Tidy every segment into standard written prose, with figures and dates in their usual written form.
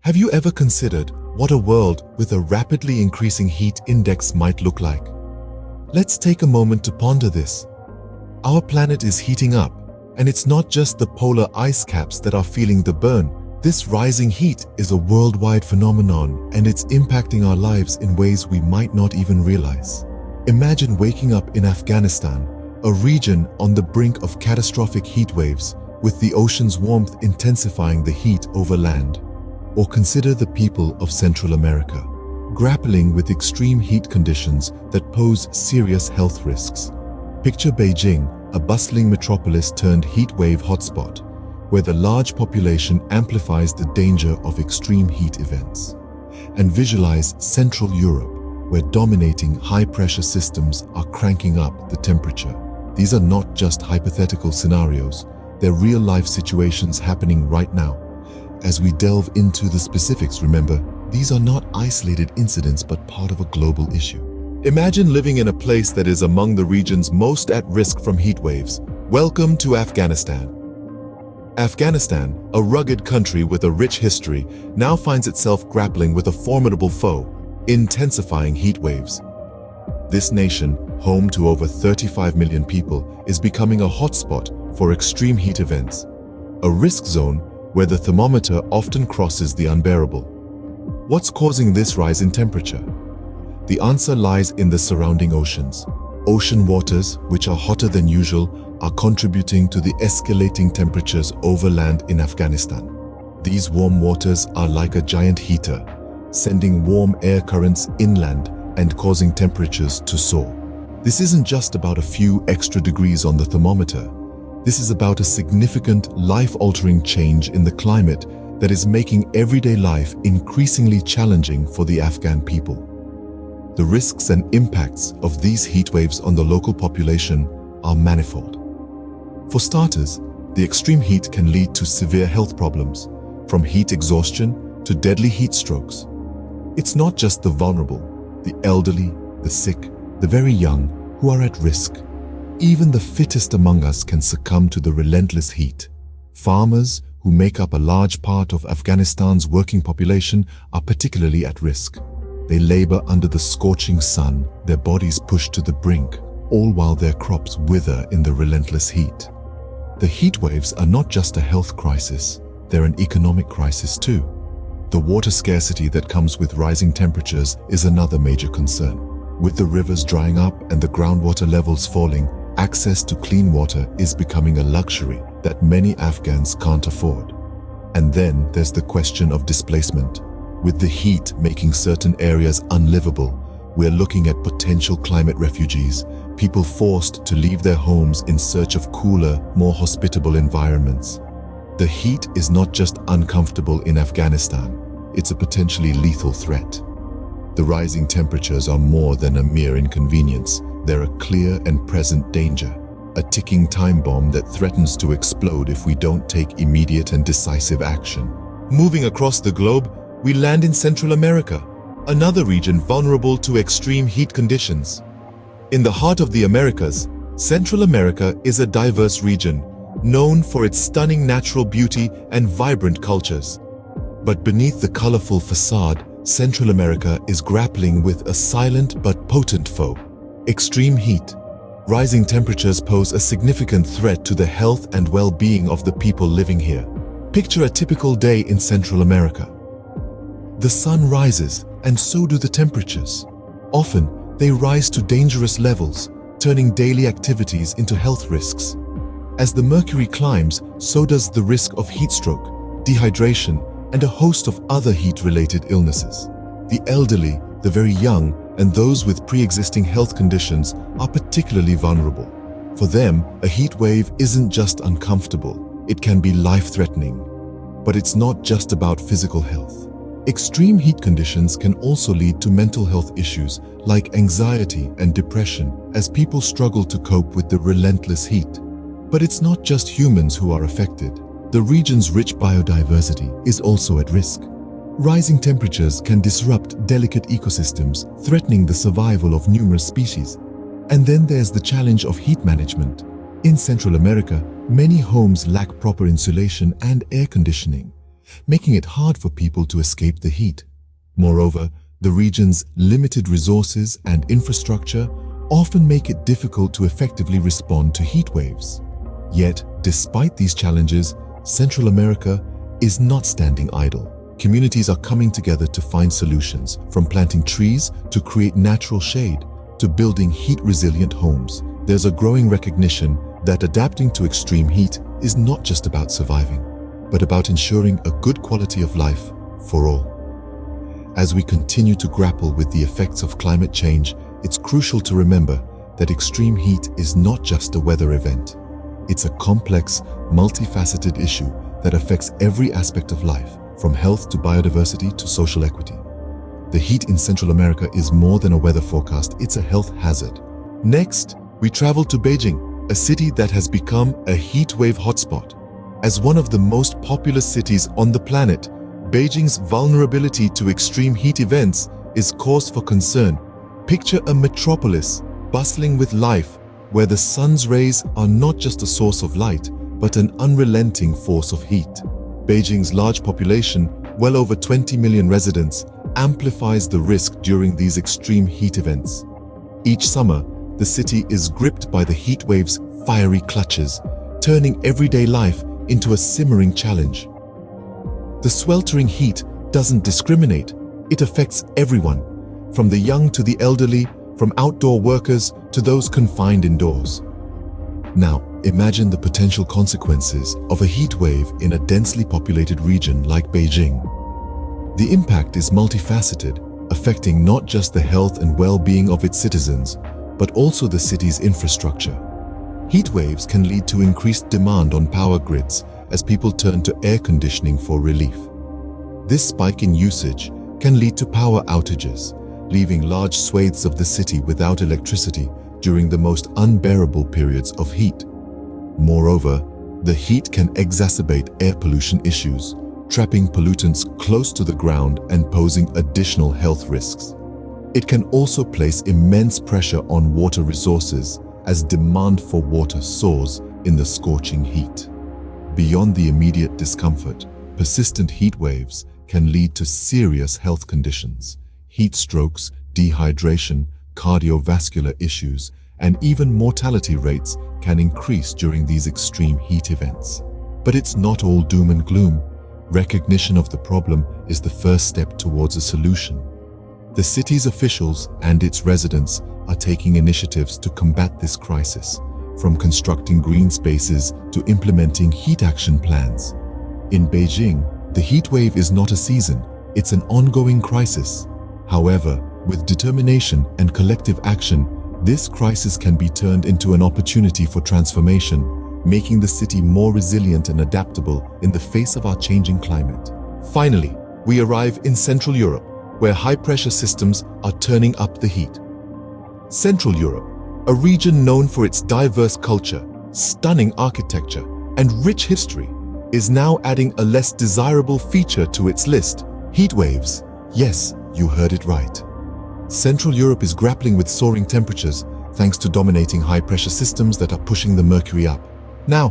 Have you ever considered what a world with a rapidly increasing heat index might look like? Let's take a moment to ponder this. Our planet is heating up, and it's not just the polar ice caps that are feeling the burn. This rising heat is a worldwide phenomenon, and it's impacting our lives in ways we might not even realize. Imagine waking up in Afghanistan, a region on the brink of catastrophic heat waves, with the ocean's warmth intensifying the heat over land. Or consider the people of Central America, grappling with extreme heat conditions that pose serious health risks. Picture Beijing, a bustling metropolis turned heat wave hotspot, where the large population amplifies the danger of extreme heat events. And visualize Central Europe, where dominating high-pressure systems are cranking up the temperature. These are not just hypothetical scenarios, they're real-life situations happening right now. As we delve into the specifics, remember, these are not isolated incidents but part of a global issue. Imagine living in a place that is among the regions most at risk from heat waves. Welcome to Afghanistan. Afghanistan, a rugged country with a rich history, now finds itself grappling with a formidable foe, intensifying heat waves. This nation, home to over 35 million people, is becoming a hotspot for extreme heat events, a risk zone where the thermometer often crosses the unbearable. What's causing this rise in temperature? The answer lies in the surrounding oceans. Ocean waters, which are hotter than usual, are contributing to the escalating temperatures over land in Afghanistan. These warm waters are like a giant heater, sending warm air currents inland and causing temperatures to soar. This isn't just about a few extra degrees on the thermometer. This is about a significant, life-altering change in the climate that is making everyday life increasingly challenging for the Afghan people. The risks and impacts of these heat waves on the local population are manifold. For starters, the extreme heat can lead to severe health problems, from heat exhaustion to deadly heat strokes. It's not just the vulnerable, the elderly, the sick, the very young who are at risk. Even the fittest among us can succumb to the relentless heat. Farmers, who make up a large part of Afghanistan's working population, are particularly at risk. They labor under the scorching sun, their bodies pushed to the brink, all while their crops wither in the relentless heat. The heat waves are not just a health crisis, they're an economic crisis too. The water scarcity that comes with rising temperatures is another major concern. With the rivers drying up and the groundwater levels falling, access to clean water is becoming a luxury that many Afghans can't afford. And then there's the question of displacement. With the heat making certain areas unlivable, we're looking at potential climate refugees, people forced to leave their homes in search of cooler, more hospitable environments. The heat is not just uncomfortable in Afghanistan, it's a potentially lethal threat. The rising temperatures are more than a mere inconvenience. They're a clear and present danger, a ticking time bomb that threatens to explode if we don't take immediate and decisive action. Moving across the globe, we land in Central America, another region vulnerable to extreme heat conditions. In the heart of the Americas, Central America is a diverse region, known for its stunning natural beauty and vibrant cultures. But beneath the colorful facade, Central America is grappling with a silent but potent foe: extreme heat. Rising temperatures pose a significant threat to the health and well-being of the people living here. Picture a typical day in Central America. The sun rises, and so do the temperatures. Often, they rise to dangerous levels, turning daily activities into health risks. As the mercury climbs, so does the risk of heat stroke, dehydration, and a host of other heat-related illnesses. The elderly, the very young, and those with pre-existing health conditions are particularly vulnerable. For them, a heat wave isn't just uncomfortable, it can be life-threatening. But it's not just about physical health. Extreme heat conditions can also lead to mental health issues like anxiety and depression as people struggle to cope with the relentless heat. But it's not just humans who are affected. The region's rich biodiversity is also at risk. Rising temperatures can disrupt delicate ecosystems, threatening the survival of numerous species. And then there's the challenge of heat management. In Central America, many homes lack proper insulation and air conditioning, making it hard for people to escape the heat. Moreover, the region's limited resources and infrastructure often make it difficult to effectively respond to heat waves. Yet, despite these challenges, Central America is not standing idle. Communities are coming together to find solutions, from planting trees to create natural shade, to building heat-resilient homes. There's a growing recognition that adapting to extreme heat is not just about surviving, but about ensuring a good quality of life for all. As we continue to grapple with the effects of climate change, it's crucial to remember that extreme heat is not just a weather event. It's a complex, multifaceted issue that affects every aspect of life, from health to biodiversity to social equity. The heat in Central America is more than a weather forecast, it's a health hazard. Next, we travel to Beijing, a city that has become a heat wave hotspot. As one of the most populous cities on the planet, Beijing's vulnerability to extreme heat events is cause for concern. Picture a metropolis bustling with life, where the sun's rays are not just a source of light, but an unrelenting force of heat. Beijing's large population, well over 20 million residents, amplifies the risk during these extreme heat events. Each summer, the city is gripped by the heat wave's fiery clutches, turning everyday life into a simmering challenge. The sweltering heat doesn't discriminate. It affects everyone, from the young to the elderly, from outdoor workers to those confined indoors. Now, imagine the potential consequences of a heat wave in a densely populated region like Beijing. The impact is multifaceted, affecting not just the health and well-being of its citizens, but also the city's infrastructure. Heat waves can lead to increased demand on power grids as people turn to air conditioning for relief. This spike in usage can lead to power outages, leaving large swathes of the city without electricity during the most unbearable periods of heat. Moreover, the heat can exacerbate air pollution issues, trapping pollutants close to the ground and posing additional health risks. It can also place immense pressure on water resources as demand for water soars in the scorching heat. Beyond the immediate discomfort, persistent heat waves can lead to serious health conditions. Heat strokes, dehydration, cardiovascular issues, and even mortality rates can increase during these extreme heat events. But it's not all doom and gloom. Recognition of the problem is the first step towards a solution. The city's officials and its residents are taking initiatives to combat this crisis, from constructing green spaces to implementing heat action plans. In Beijing, the heat wave is not a season, it's an ongoing crisis. However, with determination and collective action, this crisis can be turned into an opportunity for transformation, making the city more resilient and adaptable in the face of our changing climate. Finally, we arrive in Central Europe, where high-pressure systems are turning up the heat. Central Europe, a region known for its diverse culture, stunning architecture, and rich history, is now adding a less desirable feature to its list: heat waves. Yes, you heard it right. Central Europe is grappling with soaring temperatures thanks to dominating high-pressure systems that are pushing the mercury up. Now,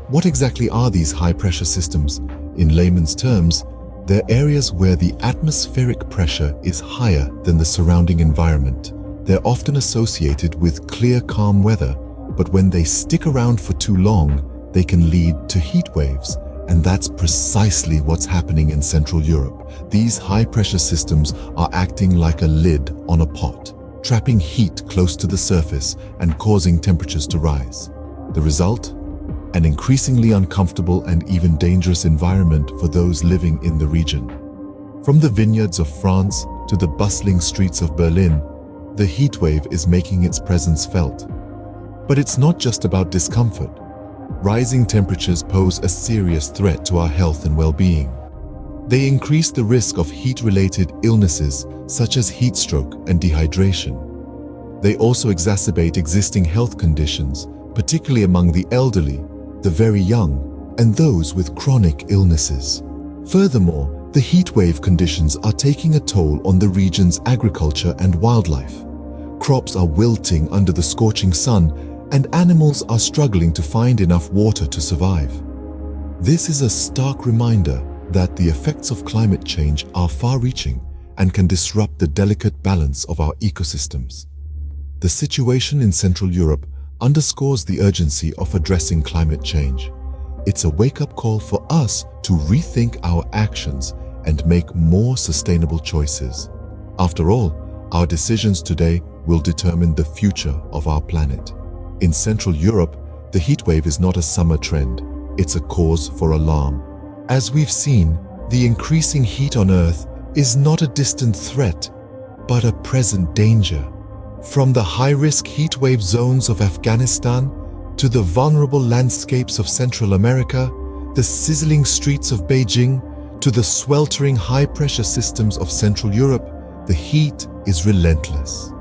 what exactly are these high-pressure systems? In layman's terms, they're areas where the atmospheric pressure is higher than the surrounding environment. They're often associated with clear, calm weather, but when they stick around for too long, they can lead to heat waves. And that's precisely what's happening in Central Europe. These high-pressure systems are acting like a lid on a pot, trapping heat close to the surface and causing temperatures to rise. The result? An increasingly uncomfortable and even dangerous environment for those living in the region. From the vineyards of France to the bustling streets of Berlin, the heat wave is making its presence felt. But it's not just about discomfort. Rising temperatures pose a serious threat to our health and well-being. They increase the risk of heat-related illnesses such as heat stroke and dehydration. They also exacerbate existing health conditions, particularly among the elderly, the very young, and those with chronic illnesses. Furthermore, the heat wave conditions are taking a toll on the region's agriculture and wildlife. Crops are wilting under the scorching sun, and animals are struggling to find enough water to survive. This is a stark reminder that the effects of climate change are far-reaching and can disrupt the delicate balance of our ecosystems. The situation in Central Europe underscores the urgency of addressing climate change. It's a wake-up call for us to rethink our actions and make more sustainable choices. After all, our decisions today will determine the future of our planet. In Central Europe, the heatwave is not a summer trend, it's a cause for alarm. As we've seen, the increasing heat on Earth is not a distant threat, but a present danger. From the high-risk heatwave zones of Afghanistan to the vulnerable landscapes of Central America, the sizzling streets of Beijing to the sweltering high-pressure systems of Central Europe, the heat is relentless.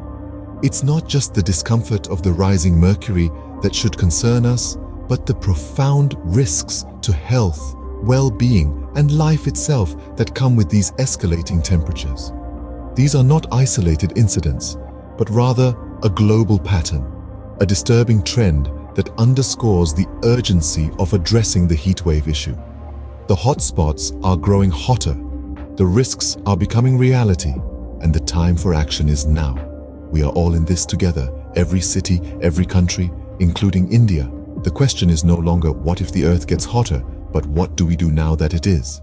It's not just the discomfort of the rising mercury that should concern us, but the profound risks to health, well-being, and life itself that come with these escalating temperatures. These are not isolated incidents, but rather a global pattern, a disturbing trend that underscores the urgency of addressing the heatwave issue. The hotspots are growing hotter, the risks are becoming reality, and the time for action is now. We are all in this together, every city, every country, including India. The question is no longer what if the Earth gets hotter, but what do we do now that it is?